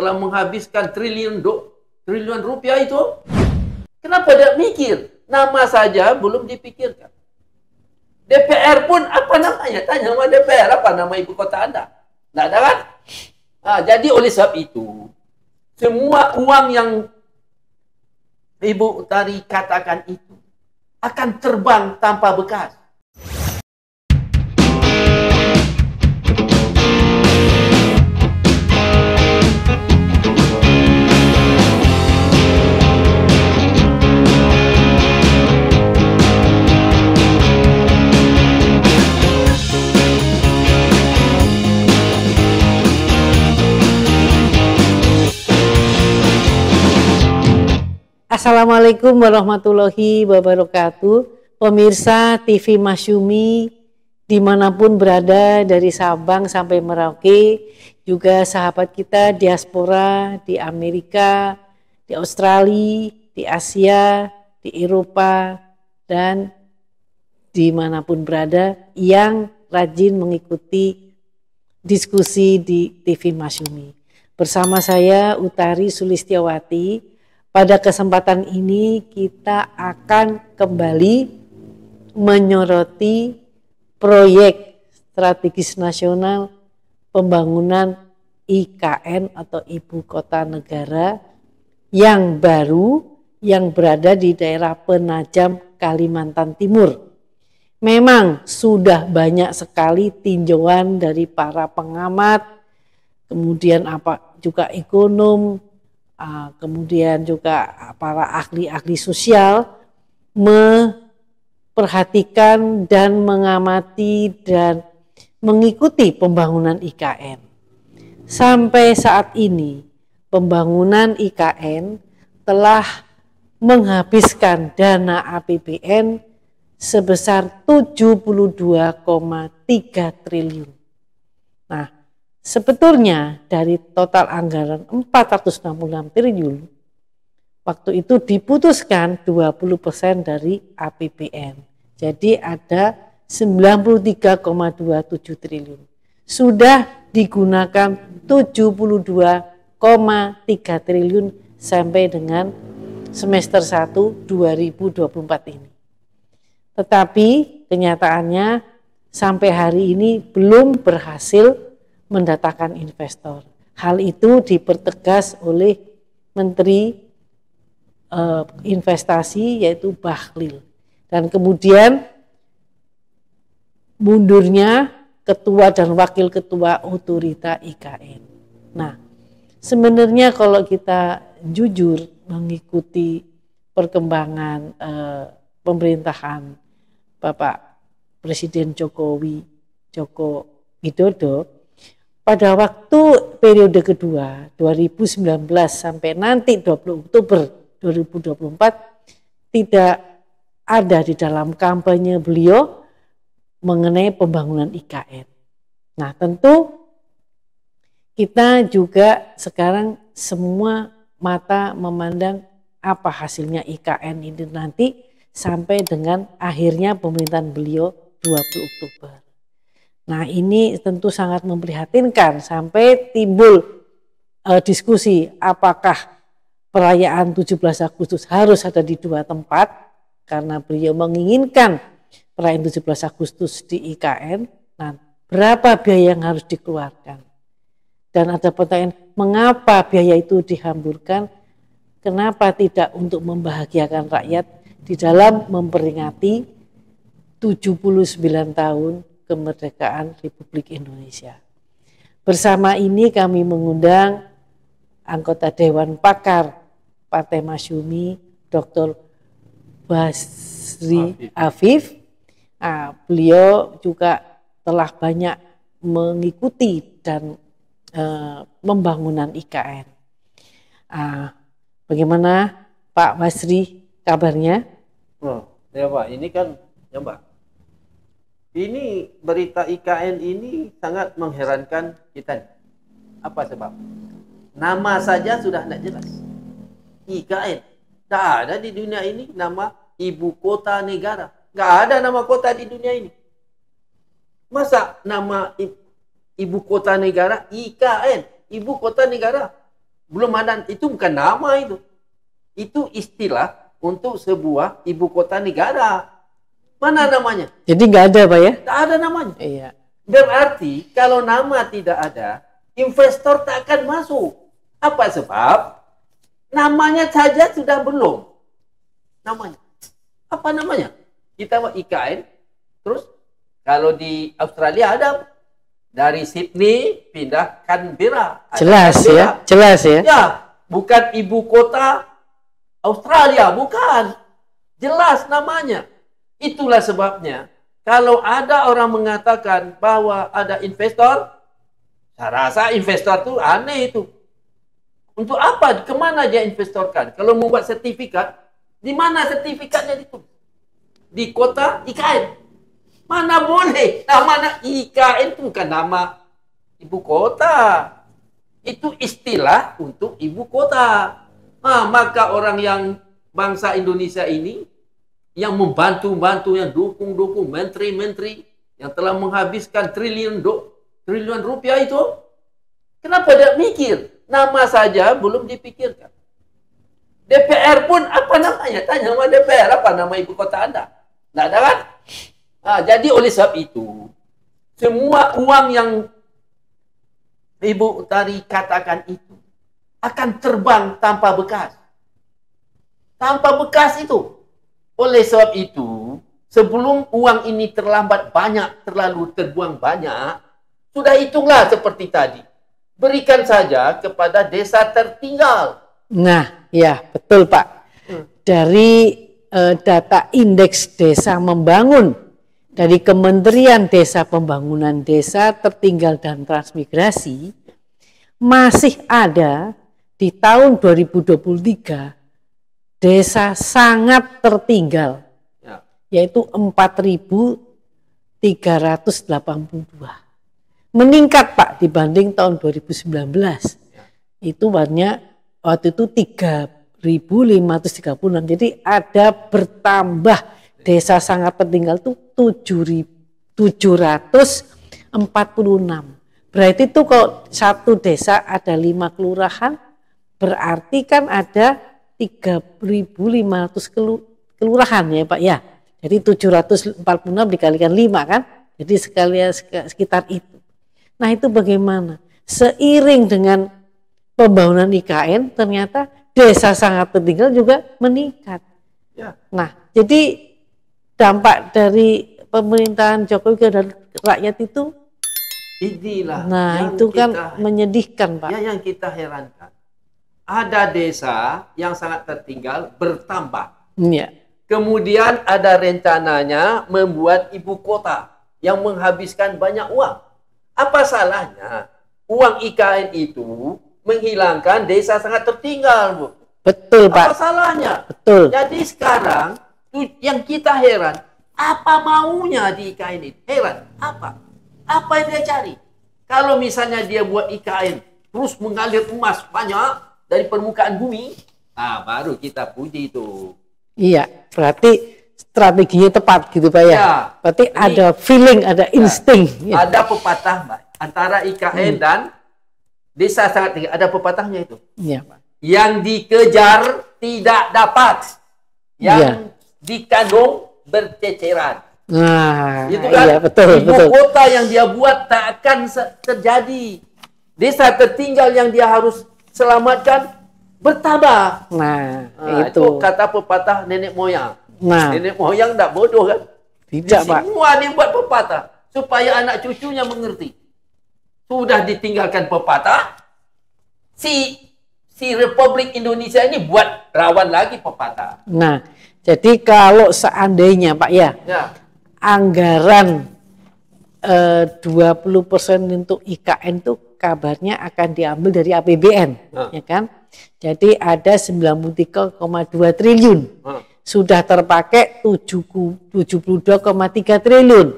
telah menghabiskan triliun rupiah itu. Kenapa tidak mikir? Nama saja belum dipikirkan. DPR pun apa namanya? Tanya sama DPR, apa nama ibu kota Anda? Tidak ada kan? Nah, jadi oleh sebab itu, semua uang yang Ibu Utari katakan itu akan terbang tanpa bekas. Assalamualaikum warahmatullahi wabarakatuh. Pemirsa TV Masyumi dimanapun berada, dari Sabang sampai Merauke, juga sahabat kita diaspora di Amerika, di Australia, di Asia, di Eropa, dan dimanapun berada yang rajin mengikuti diskusi di TV Masyumi. Bersama saya Utari Sulistiawati. Pada kesempatan ini kita akan kembali menyoroti proyek strategis nasional pembangunan IKN atau Ibu Kota Negara yang baru yang berada di daerah Penajam, Kalimantan Timur. Memang sudah banyak sekali tinjauan dari para pengamat, kemudian juga ekonom, kemudian juga para ahli-ahli sosial memperhatikan dan mengamati dan mengikuti pembangunan IKN. Sampai saat ini pembangunan IKN telah menghabiskan dana APBN sebesar 72,3 triliun. Nah, sebetulnya dari total anggaran 466 triliun, waktu itu diputuskan 20% dari APBN. Jadi ada 93,27 triliun. Sudah digunakan 72,3 triliun sampai dengan semester 1 2024 ini. Tetapi kenyataannya sampai hari ini belum berhasil mendatangkan investor. Hal itu dipertegas oleh Menteri Investasi yaitu Bahlil. Dan kemudian mundurnya ketua dan wakil ketua otorita IKN. Nah, sebenarnya kalau kita jujur mengikuti perkembangan pemerintahan Bapak Presiden Joko Widodo, pada waktu periode kedua 2019 sampai nanti 20 Oktober 2024 tidak ada di dalam kampanye beliau mengenai pembangunan IKN. Nah, tentu kita juga sekarang semua mata memandang apa hasilnya IKN ini nanti sampai dengan akhirnya pemerintahan beliau 20 Oktober. Nah, ini tentu sangat memprihatinkan sampai timbul diskusi apakah perayaan 17 Agustus harus ada di dua tempat karena beliau menginginkan perayaan 17 Agustus di IKN. Nah, berapa biaya yang harus dikeluarkan? Dan ada pertanyaan, mengapa biaya itu dihamburkan? Kenapa tidak untuk membahagiakan rakyat di dalam memperingati 79 tahun kemerdekaan Republik Indonesia. Bersama ini kami mengundang anggota Dewan Pakar Partai Masyumi, Dr. Basri Afif. Beliau juga telah banyak mengikuti dan pembangunan IKN. Bagaimana Pak Basri kabarnya? Ya Pak, ini kan ya Mbak, ini berita IKN ini sangat mengherankan kita. Apa sebab? Nama saja sudah tidak jelas. IKN, tak ada di dunia ini nama Ibu Kota Negara. Nggak ada nama kota di dunia ini. Masa nama Ibu Kota Negara IKN, Ibu Kota Negara? Belum ada, itu bukan nama itu. Itu istilah untuk sebuah ibu kota negara. Mana namanya? Jadi nggak ada Pak ya? Tak ada namanya. Iya. Berarti kalau nama tidak ada, investor tak akan masuk. Apa sebab? Namanya saja sudah belum. Namanya. Apa namanya? Kita mau IKN, terus kalau di Australia ada dari Sydney pindah Canberra. Jelas ya, jelas ya. Ya, bukan ibu kota Australia, bukan. Jelas namanya. Itulah sebabnya kalau ada orang mengatakan bahwa ada investor, saya rasa investor itu aneh itu. Untuk apa? Kemana dia investorkan? Kalau membuat sertifikat, di mana sertifikatnya itu? Di kota IKN. Mana boleh? Nama IKN itu bukan nama ibu kota. Itu istilah untuk ibu kota. Nah, maka orang yang bangsa Indonesia ini, yang membantu-bantu, yang dukung-dukung, menteri-menteri, yang telah menghabiskan triliun rupiah itu, kenapa tidak mikir? Nama saja belum dipikirkan. DPR pun apa namanya? Tanya sama DPR, apa nama ibu kota Anda? Tidak ada kan? Nah, jadi oleh sebab itu, semua uang yang Ibu tadi katakan itu akan terbang tanpa bekas. Tanpa bekas itu. Oleh sebab itu, sebelum uang ini terlambat banyak, terlalu terbuang banyak, sudah hitunglah seperti tadi. Berikan saja kepada desa tertinggal. Nah, ya betul Pak. Dari data indeks desa membangun dari Kementerian Desa Pembangunan Desa Tertinggal dan Transmigrasi, masih ada di tahun 2023 desa sangat tertinggal, yaitu 4.382. Meningkat Pak dibanding tahun 2019. Itu banyak, waktu itu 3.536. Jadi ada bertambah desa sangat tertinggal itu 7.746. Berarti itu kalau satu desa ada 5 kelurahan, berarti kan ada 3.500 kelurahan ya Pak ya. Jadi 746 dikalikan 5 kan. Jadi sekalian sekitar itu. Nah itu bagaimana? Seiring dengan pembangunan IKN ternyata desa sangat tertinggal juga meningkat. Ya. Nah jadi dampak dari pemerintahan Jokowi dan rakyat itu inilah. Nah itu kan menyedihkan Pak. Ya, yang kita herankan. Ada desa yang sangat tertinggal bertambah. Ya. Kemudian ada rencananya membuat ibu kota yang menghabiskan banyak uang. Apa salahnya uang IKN itu menghilangkan desa sangat tertinggal, Bu? Betul, Pak. Apa salahnya? Betul. Jadi sekarang yang kita heran, apa maunya di IKN itu? Heran, apa? Apa yang dia cari? Kalau misalnya dia buat IKN terus mengalir emas banyak dari permukaan bumi, baru kita puji itu. Iya, berarti strateginya tepat gitu Pak ya. Berarti ini, ada feeling, ada insting. Ya. Ada pepatah Mbak, antara IKN dan desa sangat tinggi. Ada pepatahnya itu. Iya Pak. Yang dikejar tidak dapat, yang dikandung berceceran. Nah, itu kan iya, betul, ibu kota yang dia buat tak akan terjadi. Desa tertinggal yang dia harus selamatkan bertambah. Nah itu kata pepatah nenek moyang. Nah, nenek moyang tak bodoh kan? Tidak Pak. Semua dia buat pepatah supaya anak cucunya mengerti. Sudah ditinggalkan pepatah, si Republik Indonesia ini buat rawan lagi pepatah. Nah, jadi kalau seandainya Pak ya. Anggaran 20% untuk IKN itu kabarnya akan diambil dari APBN, ya kan? Jadi ada 93,2 triliun. Sudah terpakai 72,3 triliun.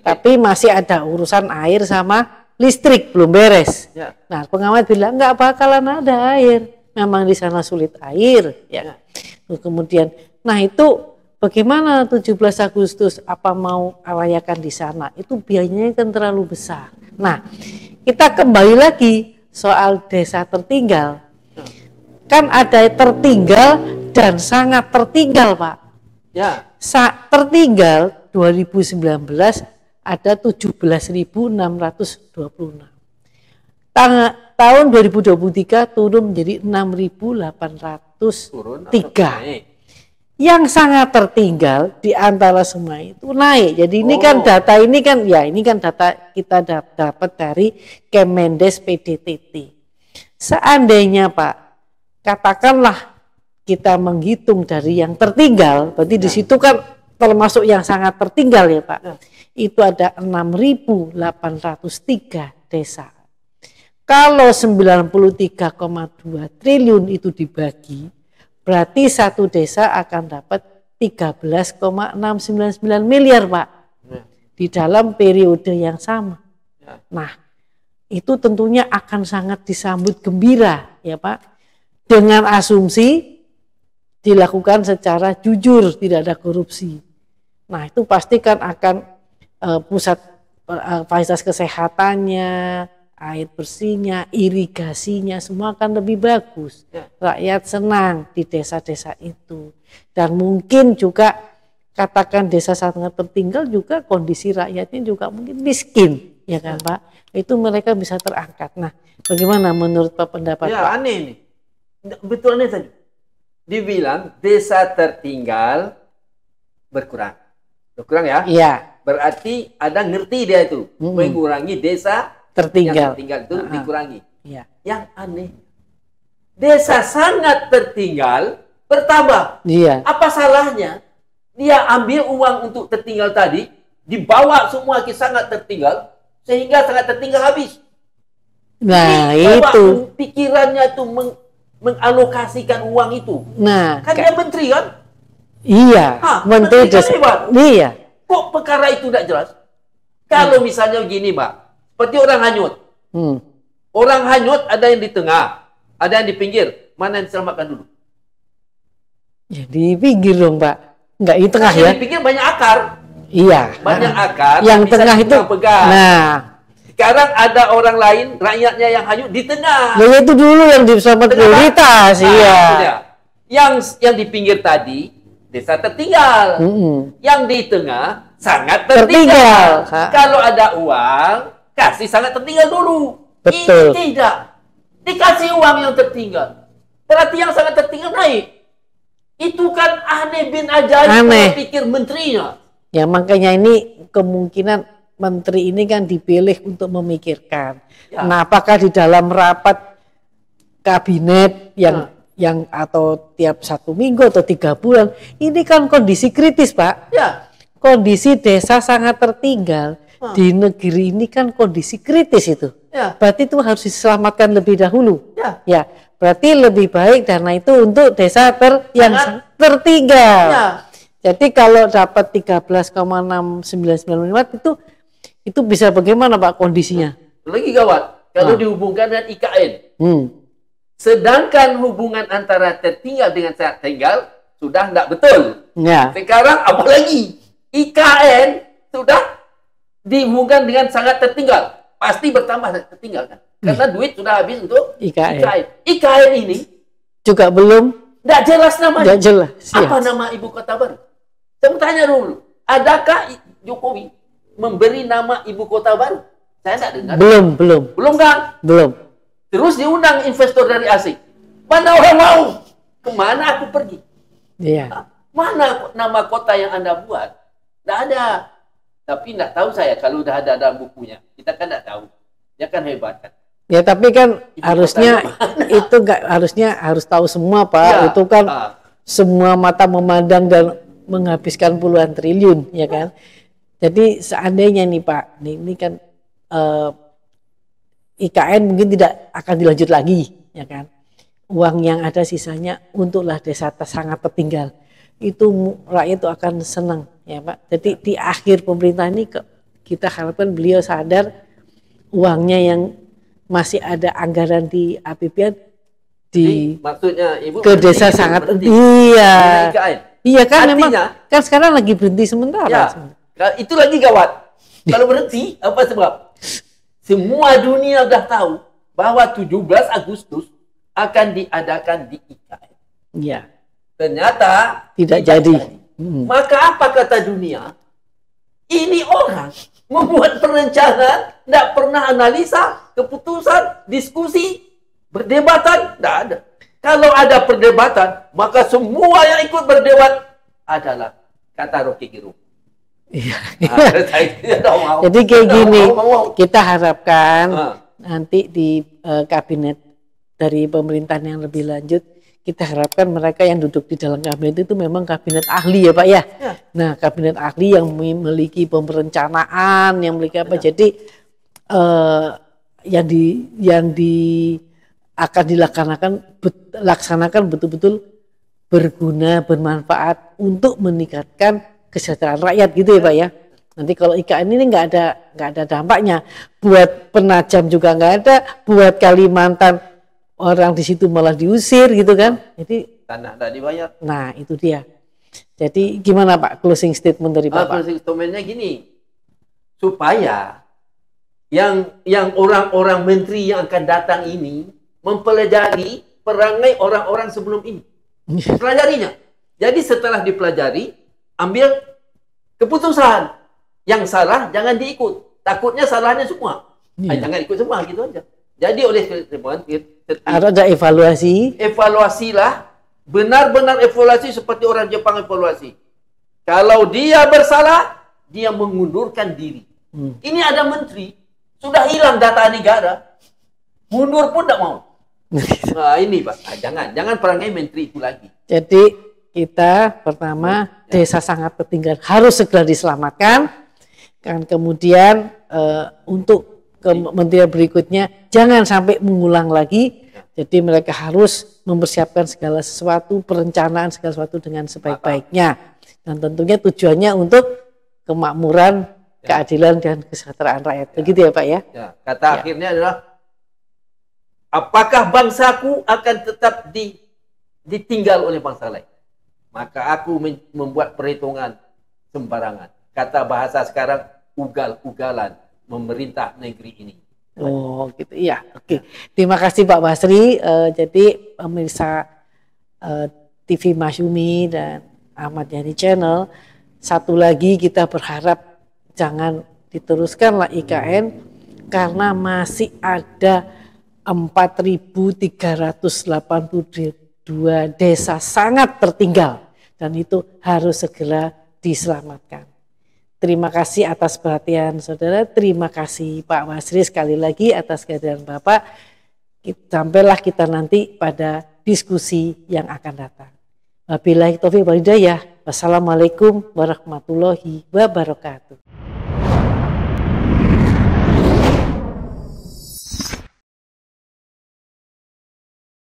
Tapi masih ada urusan air sama listrik belum beres. Nah, pengamat bilang nggak bakalan ada air. Memang di sana sulit air, ya. Kemudian, nah itu bagaimana 17 Agustus apa mau rayakan di sana? Itu biayanya kan terlalu besar. Nah, kita kembali lagi soal desa tertinggal. kan ada tertinggal dan sangat tertinggal, Pak. Ya. Tertinggal 2019 ada 17.626. Tahun 2023 turun menjadi 6.803. Yang sangat tertinggal di antara semua itu naik. Jadi ini kan data ini kan data kita dapat dari Kemendes PDTT. Seandainya Pak, katakanlah kita menghitung dari yang tertinggal, berarti di situ kan termasuk yang sangat tertinggal ya Pak. Itu ada 6.803 desa. Kalau 93,2 triliun itu dibagi, berarti satu desa akan dapat 13,699 miliar Pak. Di dalam periode yang sama. Nah, itu tentunya akan sangat disambut gembira ya Pak. Dengan asumsi dilakukan secara jujur, tidak ada korupsi. Nah, itu pasti kan akan pusat fasilitas kesehatannya, air bersihnya, irigasinya, semua akan lebih bagus. Rakyat senang di desa-desa itu. Dan mungkin juga katakan desa sangat tertinggal juga kondisi rakyatnya juga mungkin miskin, ya kan Pak? Itu mereka bisa terangkat. Nah, bagaimana menurut Pak pendapat ya, Pak? Aneh nih. Betul aneh tadi. Dibilang desa tertinggal berkurang. Berkurang ya? Iya. Berarti ada ngerti dia itu. Mengurangi desa tertinggal. Yang tertinggal itu dikurangi. Iya. Yang aneh, desa sangat tertinggal bertambah. Iya. Apa salahnya dia ambil uang untuk tertinggal tadi, dibawa semua ke sangat tertinggal, sehingga sangat tertinggal habis. Nah, itu pikirannya itu mengalokasikan uang itu. Nah, kan dia menteri kan? Iya, menteri desa. Iya. Kok perkara itu tidak jelas? Kalau misalnya begini, Pak. Seperti orang hanyut. Orang hanyut ada yang di tengah, ada yang di pinggir. Mana yang diselamatkan dulu? Ya di pinggir dong Pak. Enggak di tengah ya. Di pinggir banyak akar. Iya. Banyak akar. Yang tengah itu. Pegang. Nah. Sekarang ada orang lain, rakyatnya yang hanyut di tengah. Ya itu dulu yang diselamat prioritas. Iya. Yang di pinggir tadi, desa tertinggal. Yang di tengah, sangat tertinggal. Kalau ada uang, kasih sangat tertinggal dulu. Betul. Ini tidak. Dikasih uang yang tertinggal. Berarti yang sangat tertinggal naik. Itu kan aneh bin ajaib kalau pikir menterinya. Ya makanya ini kemungkinan menteri ini kan dipilih untuk memikirkan. Ya. Nah, apakah di dalam rapat kabinet yang atau tiap 1 minggu atau 3 bulan, ini kan kondisi kritis Pak. Ya. Kondisi desa sangat tertinggal. Di negeri ini kan kondisi kritis itu. Ya. Berarti itu harus diselamatkan lebih dahulu. Ya. Berarti lebih baik dana itu untuk desa yang tertinggal. Ya. Jadi kalau dapat 13,6994 itu bisa bagaimana Pak kondisinya? Lagi gawat. Kalau dihubungkan dengan IKN. Sedangkan hubungan antara tertinggal dengan sangat tertinggal sudah tidak betul. Ya. Sekarang apalagi IKN sudah dihubungkan dengan sangat tertinggal, pasti bertambah tertinggal kan? Karena duit sudah habis untuk IKN. IKN ini juga belum tidak jelas namanya. Tidak jelas. Apa nama ibu kota baru? Saya mau tanya dulu, adakah Jokowi memberi nama ibu kota baru? Saya tidak dengar. Belum kan? Belum. Terus diundang investor dari asing. Mana orang mau? Kemana aku pergi? Iya. Mana nama kota yang Anda buat? Tidak ada. Tapi tidak tahu saya kalau udah ada dalam bukunya. Kita kan tidak tahu. Dia kan hebat kan. Ya tapi kan harusnya itu harus tahu semua Pak. Ya, itu kan semua mata memandang dan menghabiskan puluhan triliun ya kan. Jadi seandainya nih Pak, ini kan IKN mungkin tidak akan dilanjut lagi ya kan. Uang yang ada sisanya untuklah desa sangat tertinggal. Itu rakyat itu akan senang ya Pak. Jadi di akhir pemerintah ini kita harapkan beliau sadar uangnya yang masih ada anggaran di APBN maksudnya Ibu ke desa sangat iya. Iya kan artinya, memang kan sekarang lagi berhenti sementara. Ya, itu lagi gawat. Kalau berhenti apa sebab? Semua dunia udah tahu bahwa 17 Agustus akan diadakan di IKN. Ya. Ternyata Tidak jadi. Maka apa kata dunia? Ini orang membuat perencanaan, tidak pernah analisa, keputusan, diskusi, perdebatan, tidak ada. Kalau ada perdebatan, maka semua yang ikut berdebat adalah kata Rocky Gerung. Iya. Jadi kayak gini, kita harapkan nanti di kabinet dari pemerintahan yang lebih lanjut, kita harapkan mereka yang duduk di dalam kabinet itu memang kabinet ahli ya Pak ya. Nah, kabinet ahli yang memiliki perencanaan, yang memiliki apa. Jadi yang akan dilaksanakan betul-betul berguna, bermanfaat untuk meningkatkan kesejahteraan rakyat gitu ya Pak ya. Nanti kalau IKN ini nggak ada dampaknya, buat Penajam juga nggak ada, buat Kalimantan orang di situ malah diusir gitu kan. Jadi tanah tidak dibayar. Nah itu dia. Jadi gimana Pak closing statement dari Bapak? Closing statementnya gini, supaya yang orang-orang menteri yang akan datang ini mempelajari perangai orang-orang sebelum ini. Pelajarinya. Jadi setelah dipelajari, ambil keputusan. Yang salah jangan diikut. Takutnya salahnya semua. Jangan ikut semua gitu aja. Jadi oleh teman-teman, ada evaluasi. Evaluasilah, benar-benar evaluasi seperti orang Jepang evaluasi. Kalau dia bersalah, dia mengundurkan diri. Ini ada menteri, sudah hilang data negara, mundur pun tidak mau. Nah ini Pak, jangan perangai menteri itu lagi. Jadi kita pertama desa sangat tertinggal harus segera diselamatkan. Kan kemudian untuk kementerian berikutnya jangan sampai mengulang lagi. Jadi mereka harus mempersiapkan segala sesuatu, perencanaan segala sesuatu dengan sebaik-baiknya. Dan tentunya tujuannya untuk kemakmuran, keadilan dan kesejahteraan rakyat. Begitu ya Pak ya? Kata akhirnya adalah, apakah bangsaku akan tetap ditinggal oleh bangsa lain? Maka aku membuat perhitungan sembarangan. Kata bahasa sekarang, ugal-ugalan memerintah negeri ini. Oh gitu, iya. Oke. Terima kasih Pak Basri. Jadi pemirsa TV Masyumi dan Ahmad Yani Channel, satu lagi kita berharap jangan diteruskanlah IKN karena masih ada 4.382 desa sangat tertinggal dan itu harus segera diselamatkan. Terima kasih atas perhatian saudara, terima kasih Pak Basri sekali lagi atas kehadiran Bapak. Sampailah kita nanti pada diskusi yang akan datang. Wabillahi taufiq wal hidayah. Wassalamualaikum warahmatullahi wabarakatuh.